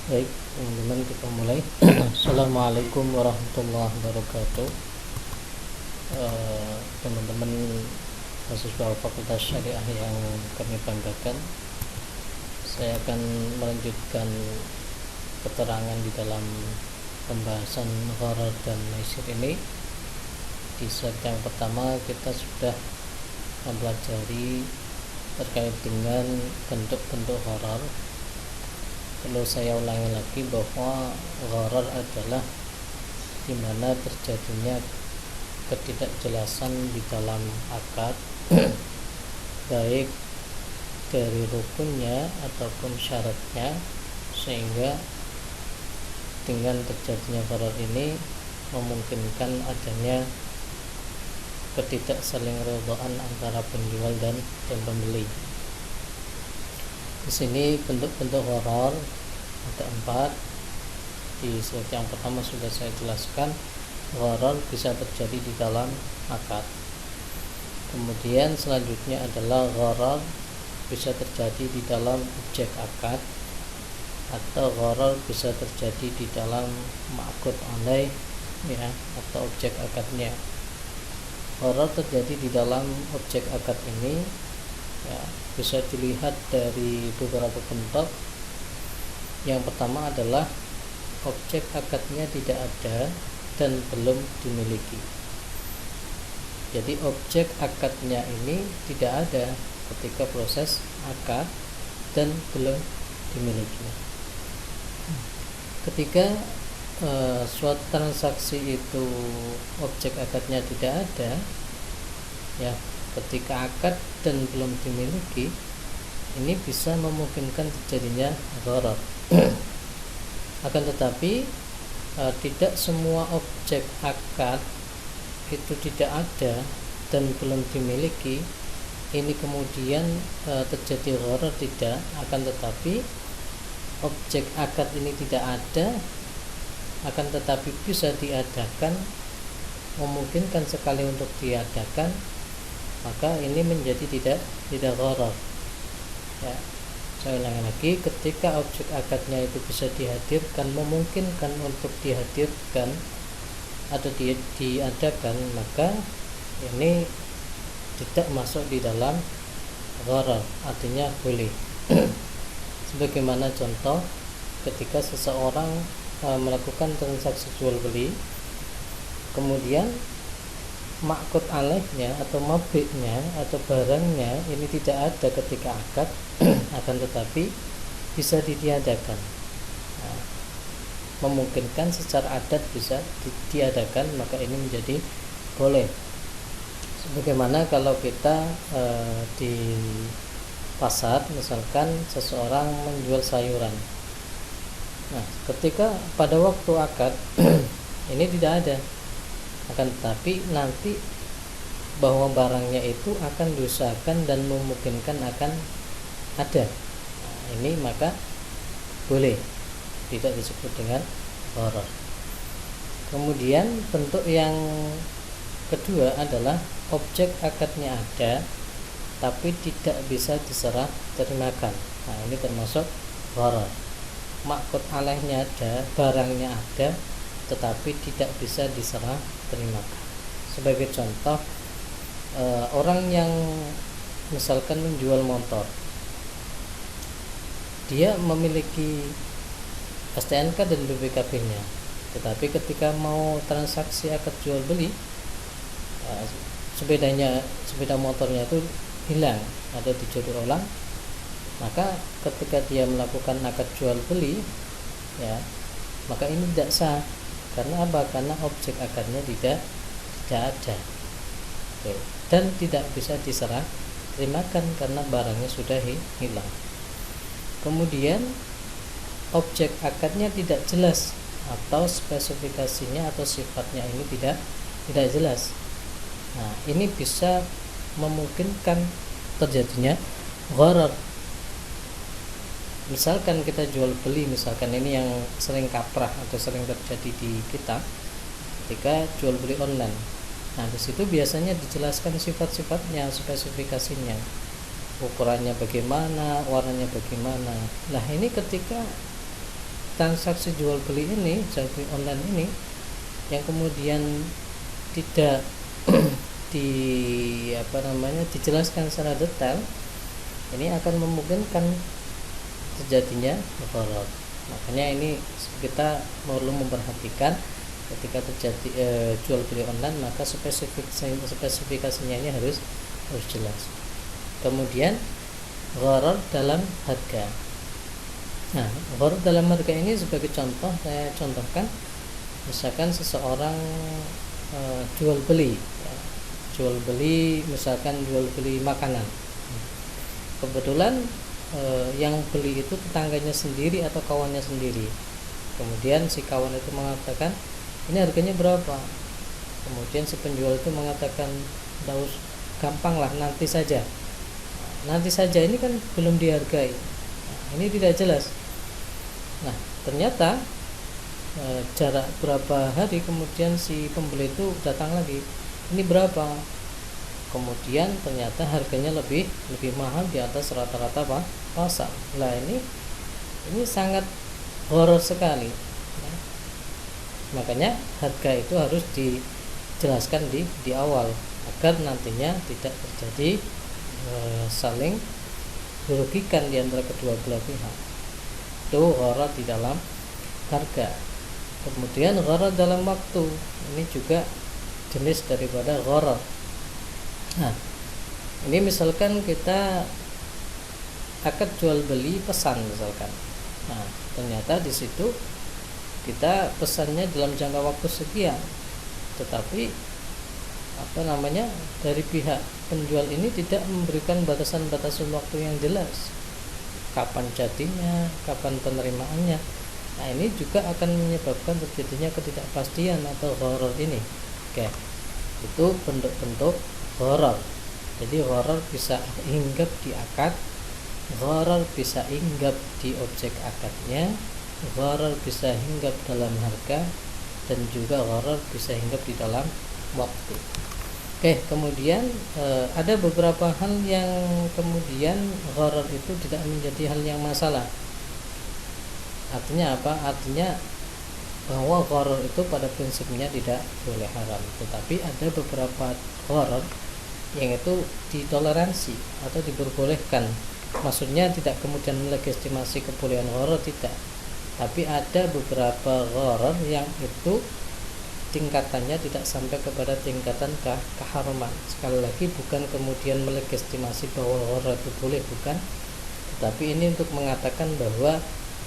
Baik, teman-teman, kita mulai. Assalamualaikum warahmatullahi wabarakatuh. Teman-teman mahasiswa Fakultas Syariah yang kami banggakan, saya akan melanjutkan keterangan di dalam pembahasan gharar dan maisir ini. Di slide yang pertama kita sudah mempelajari terkait dengan bentuk-bentuk gharar. Perlu saya ulangi lagi bahwa gharar adalah di mana terjadinya ketidakjelasan di dalam akad baik dari rukunnya ataupun syaratnya, sehingga dengan terjadinya gharar ini memungkinkan adanya ketidaksalingridhaan antara penjual dan pembeli. Di sini bentuk-bentuk gharar ada 4. Di slide yang pertama sudah saya jelaskan, gharar bisa terjadi di dalam akad. Kemudian selanjutnya adalah gharar bisa terjadi di dalam objek akad, atau gharar bisa terjadi di dalam ma'qud alaih, ya, atau objek akadnya. Gharar terjadi di dalam objek akad ini, ya, bisa dilihat dari beberapa bentuk. Yang pertama adalah objek akadnya tidak ada dan belum dimiliki. Jadi objek akadnya ini tidak ada ketika proses akad dan belum dimiliki. Ketika suatu transaksi itu objek akadnya tidak ada, ya, ketika akad dan belum dimiliki, ini bisa memungkinkan terjadinya gharar. Akan tetapi tidak semua objek akad itu tidak ada dan belum dimiliki ini kemudian terjadi gharar, tidak. Akan tetapi objek akad ini tidak ada, akan tetapi bisa diadakan, memungkinkan sekali untuk diadakan, maka ini menjadi tidak gharar. Ya, saya ulangi lagi, ketika objek akadnya itu bisa dihadirkan, memungkinkan untuk dihadirkan atau diadakan, maka ini tidak masuk di dalam gharar, artinya boleh. Sebagaimana contoh ketika seseorang melakukan transaksi jual beli, kemudian ma'qud alaihnya atau mabiknya atau barangnya ini tidak ada ketika akad, akan tetapi bisa ditiadakan. Nah, memungkinkan secara adat bisa diadakan, maka ini menjadi boleh. Sebagaimana kalau kita di pasar, misalkan seseorang menjual sayuran. Nah, ketika pada waktu akad ini tidak ada, akan tetapi nanti bahwa barangnya itu akan diusahakan dan memungkinkan akan ada. Nah, ini maka boleh, tidak disebut dengan gharar. Kemudian bentuk yang kedua adalah objek akadnya ada tapi tidak bisa diserah terimakan. Nah, ini termasuk gharar. Ma'qud alaihnya ada, barangnya ada, tetapi tidak bisa diserah terimakan. Sebagai contoh, orang yang misalkan menjual motor, dia memiliki STNK dan BPKB-nya, tetapi ketika mau transaksi akad jual beli, sepeda motornya itu hilang atau dicuri orang, maka ketika dia melakukan akad jual beli, ya, maka ini tidak sah. Karena apa? Karena objek akadnya tidak ada. Oke. Dan tidak bisa diserah terimakan karena barangnya sudah hilang. Kemudian objek akadnya tidak jelas atau spesifikasinya atau sifatnya ini tidak jelas. Nah, ini bisa memungkinkan terjadinya gharar. Misalkan kita jual beli, misalkan ini yang sering kaprah atau sering terjadi di kita ketika jual beli online. Nah, di situ biasanya dijelaskan sifat-sifatnya, spesifikasinya. ukurannya bagaimana, warnanya bagaimana. Nah, ini ketika transaksi jual beli ini, jual beli online ini, yang kemudian tidak dijelaskan secara detail, ini akan memungkinkan terjadinya gharar. Makanya ini kita perlu memperhatikan ketika terjadi jual beli online, maka spesifikasinya ini harus jelas. Kemudian gharar dalam harga. Nah, gharar dalam harga ini sebagai contoh, saya contohkan, misalkan seseorang jual beli misalkan jual beli makanan. Kebetulan yang beli itu tetangganya sendiri atau kawannya sendiri. Kemudian si kawan itu mengatakan, ini harganya berapa? Kemudian si penjual itu mengatakan, gampang lah, nanti saja. Nanti saja ini kan belum dihargai. Ini tidak jelas. Nah, ternyata jarak berapa hari kemudian si pembeli itu datang lagi, ini berapa? Kemudian ternyata harganya lebih mahal di atas rata-rata pasar. Nah, ini sangat horor sekali. Makanya harga itu harus dijelaskan di awal agar nantinya tidak terjadi saling merugikan di antara kedua belah pihak. Itu gharar di dalam harga. Kemudian gharar dalam waktu, ini juga jenis daripada gharar. Nah, ini misalkan kita akad jual beli pesan misalkan. Nah, ternyata di situ kita pesannya dalam jangka waktu sekian, tetapi dari pihak penjual ini tidak memberikan batasan-batasan waktu yang jelas, kapan jadinya, kapan penerimaannya. Nah, ini juga akan menyebabkan terjadinya ketidakpastian atau gharar ini. Oke, itu bentuk-bentuk gharar. Jadi gharar bisa hinggap di akad, gharar bisa hinggap di objek akadnya, gharar bisa hinggap dalam harga, dan juga gharar bisa hinggap di dalam waktu. Oke, kemudian ada beberapa hal yang kemudian gharar itu tidak menjadi hal yang masalah. Artinya apa? Artinya bahwa gharar itu pada prinsipnya tidak boleh haram, tetapi ada beberapa gharar yang itu ditoleransi atau diperbolehkan. Maksudnya tidak kemudian melegitimasi kebolehan gharar, tidak, tapi ada beberapa gharar yang itu tingkatannya tidak sampai kepada tingkatan keharaman. Sekali lagi, bukan kemudian melegitimasi bahwa gharar itu boleh, bukan, tetapi ini untuk mengatakan bahwa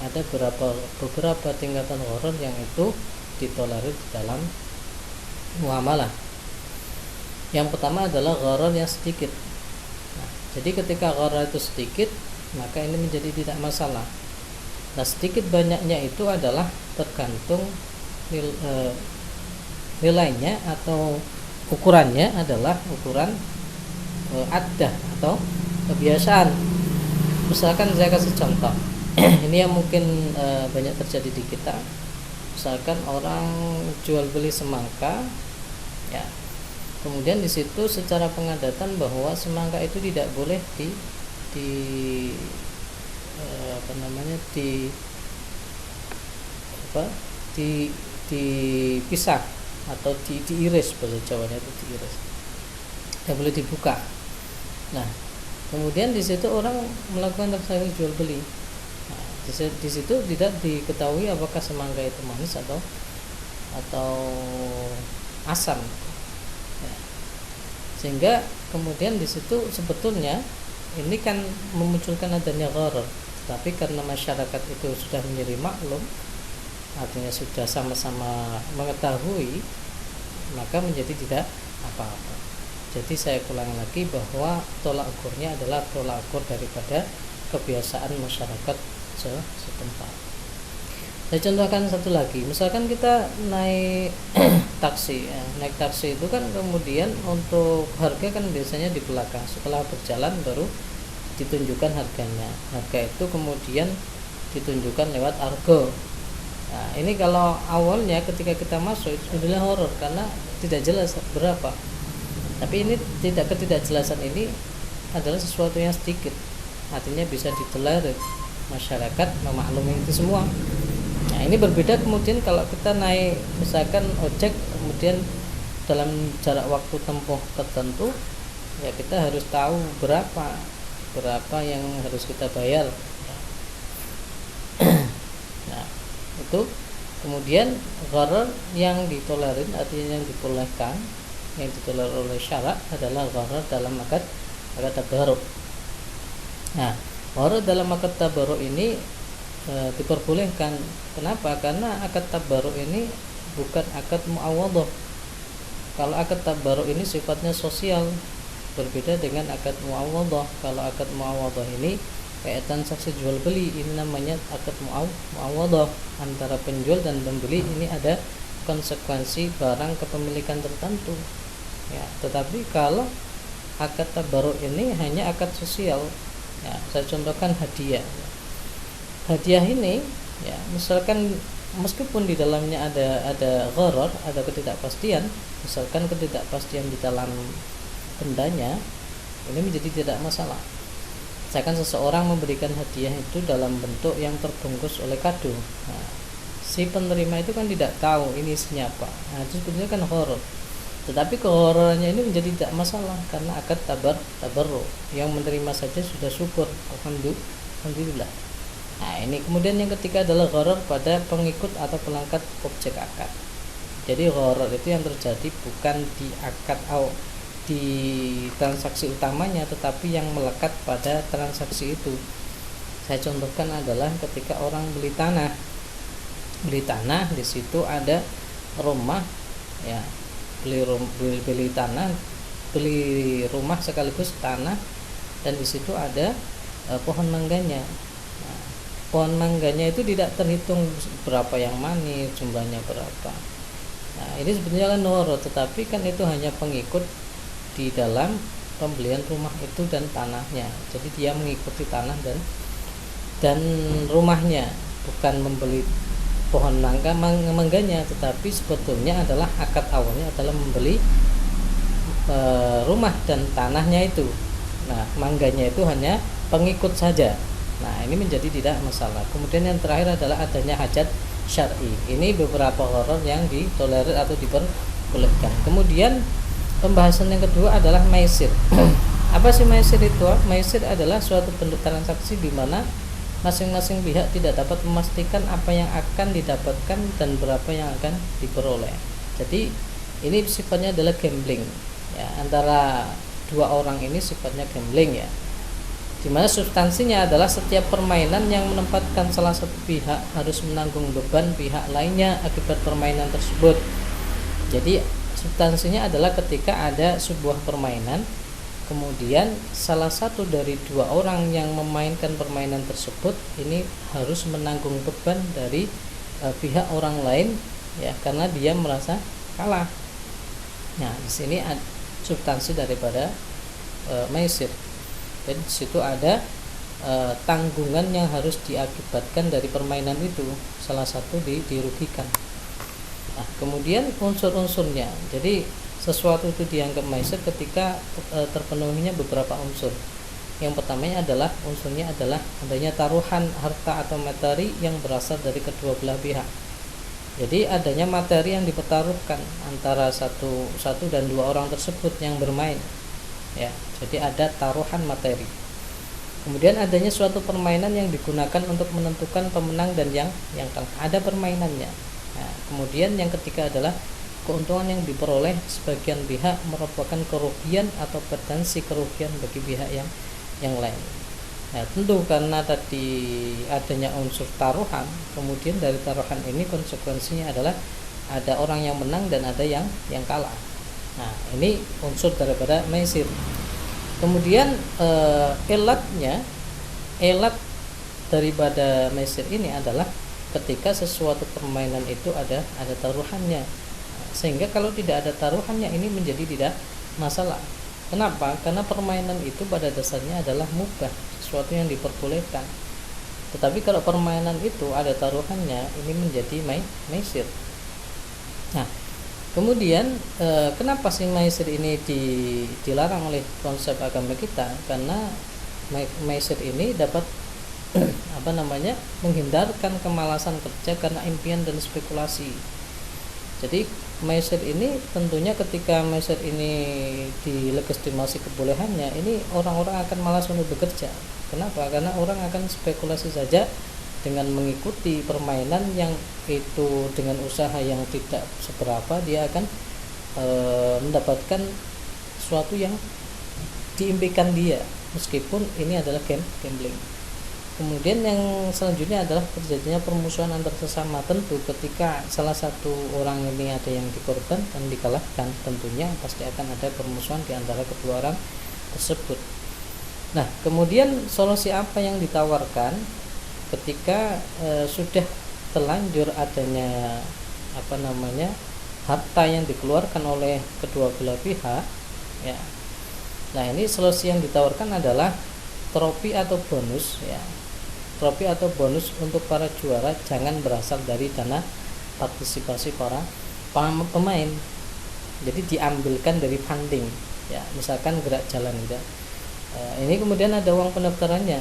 ada beberapa tingkatan gharar yang itu ditolerir di dalam muamalah. Yang pertama adalah gharar yang sedikit. Nah, jadi ketika gharar itu sedikit, maka ini menjadi tidak masalah. Nah, sedikit banyaknya itu adalah tergantung nilainya atau ukurannya adalah ukuran adah atau kebiasaan. Misalkan saya kasih contoh. Ini yang mungkin banyak terjadi di kita. Misalkan orang jual beli semangka, ya. Kemudian di situ secara pengadatan bahwa semangka itu tidak boleh dipisah atau diiris, bahasa Jawanya itu diiris. Tidak boleh dibuka. Nah, kemudian di situ orang melakukan transaksi jual beli. Di situ tidak diketahui apakah semangka itu manis atau asam, ya. Sehingga kemudian di situ sebetulnya ini kan memunculkan adanya gharar, tapi karena masyarakat itu sudah menjadi maklum, artinya sudah sama-sama mengetahui, maka menjadi tidak apa-apa. Jadi saya ulang lagi bahwa tolak ukurnya adalah tolak ukur daripada kebiasaan masyarakat setempat. Saya contohkan satu lagi, misalkan kita naik taksi, ya. Naik taksi itu kan kemudian untuk harga kan biasanya di belakang, setelah berjalan baru ditunjukkan harganya. Harga itu kemudian ditunjukkan lewat argo. Nah, ini kalau awalnya ketika kita masuk itu adalah horor karena tidak jelas berapa. Tapi ini ketidakjelasan ini adalah sesuatu yang sedikit, artinya bisa ditolerir, masyarakat memaklumi itu semua. Nah, ini berbeda kemudian kalau kita naik misalkan ojek kemudian dalam jarak waktu tempuh tertentu, ya kita harus tahu berapa yang harus kita bayar. Nah, itu kemudian gharar yang ditolerir, artinya yang dibolehkan, yang ditolerir oleh syarak adalah gharar dalam akad tabarruk. Nah, gharar dalam akad tabarruk ini diperbolehkan. Kenapa? Karena akad tabarruk ini bukan akad muawadhah. Kalau akad tabarruk ini sifatnya sosial, berbeda dengan akad muawadhah. Kalau akad muawadhah ini kayak transaksi jual beli, ini namanya akad muawadhah antara penjual dan pembeli. Ini ada konsekuensi barang kepemilikan tertentu. Ya, tetapi kalau akad tabarruk ini hanya akad sosial. Ya, saya contohkan hadiah. Hadiah ini, ya, misalkan meskipun di dalamnya ada gharar, ada ketidakpastian, misalkan ketidakpastian di dalam bendanya, ini menjadi tidak masalah. Misalkan seseorang memberikan hadiah itu dalam bentuk yang terbungkus oleh kado. Nah, si penerima itu kan tidak tahu ini isinya apa. Nah, itu sebenarnya kan gharar. Tetapi keghararannya ini menjadi tidak masalah karena akad tabarruk. Yang menerima saja sudah syukur, alhamdulillah. Nah, ini kemudian yang ketiga adalah gharar pada pengikut atau pelangkat objek akad. Jadi gharar itu yang terjadi bukan di akad atau di transaksi utamanya, tetapi yang melekat pada transaksi itu. Saya contohkan adalah ketika orang beli tanah. Di situ ada rumah, ya, beli tanah, beli rumah sekaligus tanah, dan di situ ada pohon mangganya. Pohon mangganya itu tidak terhitung berapa yang manis, jumlahnya berapa. Nah, ini sebenarnya kan gharar, tetapi kan itu hanya pengikut di dalam pembelian rumah itu dan tanahnya. Jadi dia mengikuti tanah dan rumahnya, bukan membeli pohon mangganya, tetapi sebetulnya adalah akad awalnya adalah membeli rumah dan tanahnya itu. Nah, mangganya itu hanya pengikut saja. Nah, ini menjadi tidak masalah. Kemudian yang terakhir adalah adanya hajat syar'i. Ini beberapa gharar yang ditolerir atau diperbolehkan. Kemudian pembahasan yang kedua adalah maisir. Apa sih maisir itu? Maisir adalah suatu bentuk transaksi di mana masing-masing pihak tidak dapat memastikan apa yang akan didapatkan dan berapa yang akan diperoleh. Jadi ini sifatnya adalah gambling. Ya, antara dua orang ini sifatnya gambling, ya. Di mana substansinya adalah setiap permainan yang menempatkan salah satu pihak harus menanggung beban pihak lainnya akibat permainan tersebut. Jadi substansinya adalah ketika ada sebuah permainan, kemudian salah satu dari dua orang yang memainkan permainan tersebut ini harus menanggung beban dari pihak orang lain, ya, karena dia merasa kalah. Nah, di sini substansi daripada maisir. Jadi di situ ada tanggungan yang harus diakibatkan dari permainan itu, salah satu dirugikan. Nah, kemudian unsur-unsurnya. Jadi sesuatu itu dianggap maisir ketika terpenuhinya beberapa unsur. Yang pertamanya adalah unsurnya adalah adanya taruhan harta atau materi yang berasal dari kedua belah pihak. Jadi adanya materi yang dipertaruhkan antara satu dan dua orang tersebut yang bermain. Ya, jadi ada taruhan materi. Kemudian adanya suatu permainan yang digunakan untuk menentukan pemenang dan yang kalah. Ada permainannya. Nah, kemudian yang ketiga adalah keuntungan yang diperoleh sebagian pihak merupakan kerugian atau potensi kerugian bagi pihak yang lain. Nah, tentu karena tadi adanya unsur taruhan, kemudian dari taruhan ini konsekuensinya adalah ada orang yang menang dan ada yang kalah. Nah, ini unsur daripada maisir. Kemudian elat daripada maisir ini adalah ketika sesuatu permainan itu ada taruhannya. Sehingga kalau tidak ada taruhannya ini menjadi tidak masalah. Kenapa? Karena permainan itu pada dasarnya adalah mubah, sesuatu yang diperbolehkan. Tetapi kalau permainan itu ada taruhannya, ini menjadi maisir. Nah, kemudian kenapa sih maisir ini dilarang oleh konsep agama kita? Karena maisir ini dapat menghindarkan kemalasan kerja karena impian dan spekulasi. Jadi maisir ini tentunya ketika maisir ini dilegitimasi kebolehannya, ini orang-orang akan malas untuk bekerja. Kenapa? Karena orang akan spekulasi saja dengan mengikuti permainan yang itu dengan usaha yang tidak seberapa, dia akan mendapatkan sesuatu yang diimpikan dia, meskipun ini adalah gambling. Kemudian yang selanjutnya adalah terjadinya permusuhan antar sesama. Tentu ketika salah satu orang ini ada yang dikorban dan dikalahkan, tentunya pasti akan ada permusuhan di antara kedua orang tersebut. Nah, kemudian solusi apa yang ditawarkan ketika sudah terlanjur adanya harta yang dikeluarkan oleh kedua belah pihak, ya. Nah, ini solusi yang ditawarkan adalah trofi atau bonus, ya. Trofi atau bonus untuk para juara jangan berasal dari dana partisipasi para pemain. Jadi diambilkan dari funding, ya. Misalkan gerak jalan gitu. Ini kemudian ada uang pendaftarannya.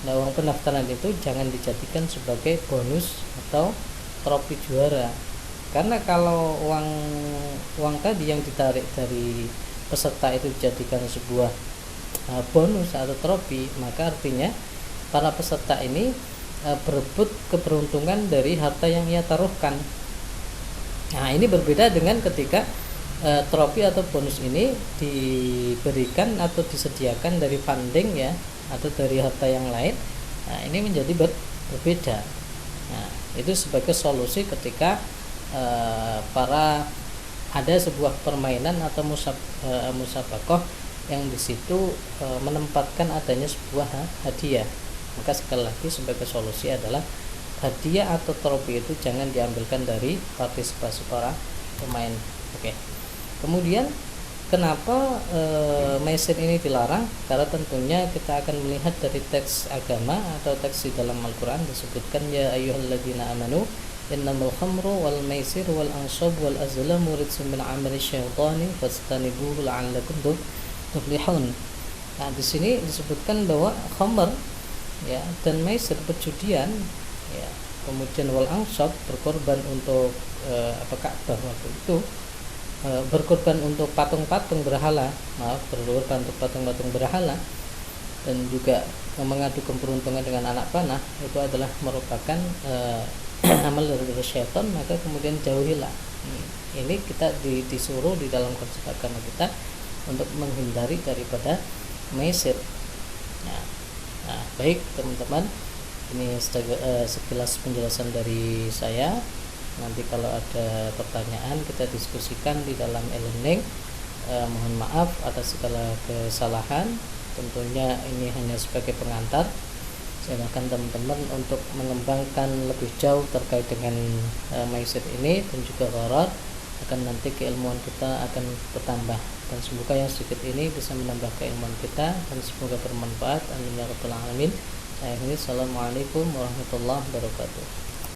Nah, uang pendaftaran itu jangan dijadikan sebagai bonus atau trofi juara. Karena kalau uang tadi yang ditarik dari peserta itu dijadikan sebuah bonus atau trofi, maka artinya para peserta ini berebut keberuntungan dari harta yang ia taruhkan. Nah, ini berbeda dengan ketika trofi atau bonus ini diberikan atau disediakan dari funding, ya, atau dari harta yang lain. Nah, ini menjadi berbeda. Nah, itu sebagai solusi ketika ada sebuah permainan atau musabakoh yang di situ menempatkan adanya sebuah hadiah. Maka sekali lagi sebagai solusi adalah hadiah atau trofi itu jangan diambilkan dari partisipasi para pemain. Oke. Kemudian kenapa maisir ini dilarang? Karena tentunya kita akan melihat dari teks agama atau teks di dalam Al-Quran disebutkan, ya ayyuhalladzina amanu innamal khamru wal maisir wal ansab wal azlamu rijsun min amali syaitani fastanibuhu la'allakum tuflihun. Nah, di sini disebutkan bahwa khamr, ya, dan maisir perjudian, ya, kemudian wal ansab berkorban untuk Ka'bah waktu itu, berkorban untuk patung-patung berhala, berkorban untuk patung-patung berhala, dan juga mengadu keberuntungan dengan anak panah, itu adalah merupakan amal dari syaitan. Maka kemudian jauhilah. Ini kita disuruh di dalam konsep agama kita untuk menghindari daripada maisir. Nah, baik teman-teman, ini sekilas penjelasan dari saya. Nanti kalau ada pertanyaan kita diskusikan di dalam e-learning. Mohon maaf atas segala kesalahan. Tentunya ini hanya sebagai pengantar. Silakan teman-teman untuk mengembangkan lebih jauh terkait dengan maisir ini dan juga gharar, akan nanti keilmuan kita akan bertambah, dan semoga yang sedikit ini bisa menambah keilmuan kita dan semoga bermanfaat. Amin ya rabbal alamin. Assalamualaikum warahmatullahi wabarakatuh.